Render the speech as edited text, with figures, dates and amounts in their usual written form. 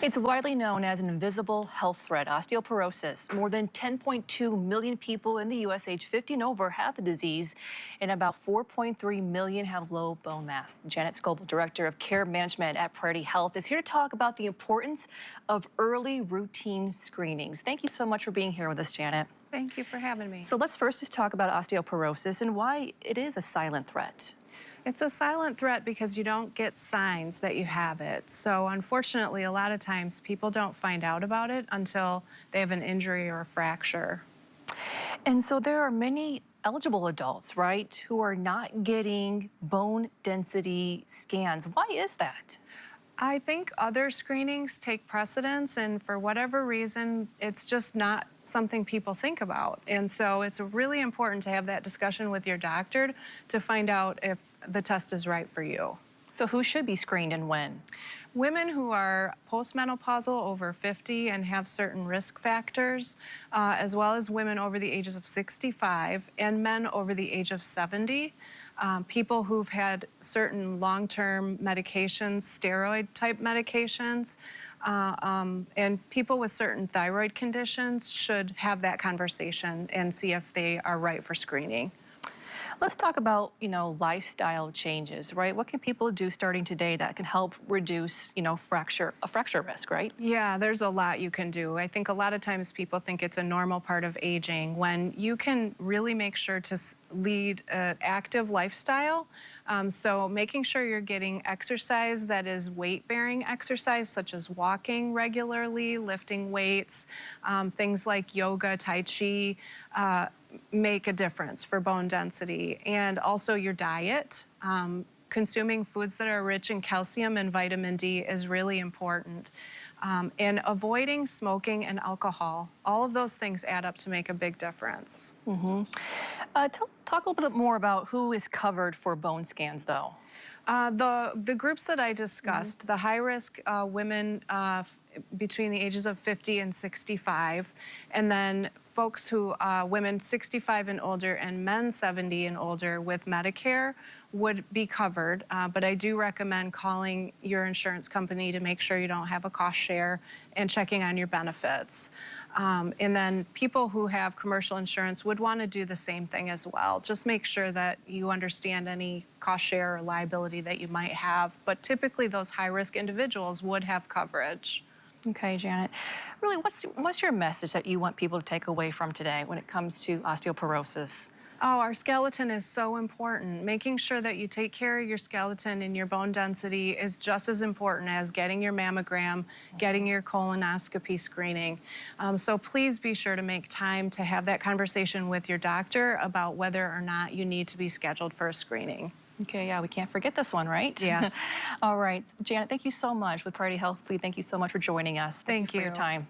It's widely known as an invisible health threat, osteoporosis. More than 10.2 million people in the U.S. age 50 and over have the disease, and about 4.3 million have low bone mass. Janet Scoble, Director of Care Management at Priority Health, is here to talk about the importance of early routine screenings. Thank you so much for being here with us, Janet. Thank you for having me. So let's first just talk about osteoporosis and why it is a silent threat. It's a silent threat because you don't get signs that you have it. So unfortunately, a lot of times people don't find out about it until they have an injury or a fracture. And so there are many eligible adults, right, who are not getting bone density scans. Why is that? I think other screenings take precedence, and for whatever reason, it's just not something people think about. And so it's really important to have that discussion with your doctor to find out if the test is right for you. So who should be screened and when? Women who are postmenopausal, over 50, and have certain risk factors, as well as women over the ages of 65 and men over the age of 70. People who've had certain long-term medications, steroid-type medications, and people with certain thyroid conditions should have that conversation and see if they are right for screening. Let's talk about, lifestyle changes, right? What can people do starting today that can help reduce, fracture risk, right? Yeah, there's a lot you can do. I think a lot of times people think it's a normal part of aging when you can really make sure to lead an active lifestyle. So making sure you're getting exercise that is weight-bearing exercise, such as walking regularly, lifting weights, things like yoga, tai chi, make a difference for bone density. And also your diet. Consuming foods that are rich in calcium and vitamin D is really important. And avoiding smoking and alcohol. All of those things add up to make a big difference. Talk a little bit more about who is covered for bone scans, though. The groups that I discussed, the high-risk women between the ages of 50 and 65, and then folks who, women 65 and older and men 70 and older with Medicare would be covered, but I do recommend calling your insurance company to make sure you don't have a cost share and checking on your benefits. And then people who have commercial insurance would want to do the same thing as well. Just make sure that you understand any cost share or liability that you might have. But typically those high-risk individuals would have coverage. Okay, Janet. Really, what's your message that you want people to take away from today when it comes to osteoporosis? Oh, our skeleton is so important. Making sure that you take care of your skeleton and your bone density is just as important as getting your mammogram, getting your colonoscopy screening. So please be sure to make time to have that conversation with your doctor about whether or not you need to be scheduled for a screening. Okay, yeah, we can't forget this one, right? Yes. All right. Janet, thank you so much. With Priority Health, thank you so much for joining us. Thank you for your time.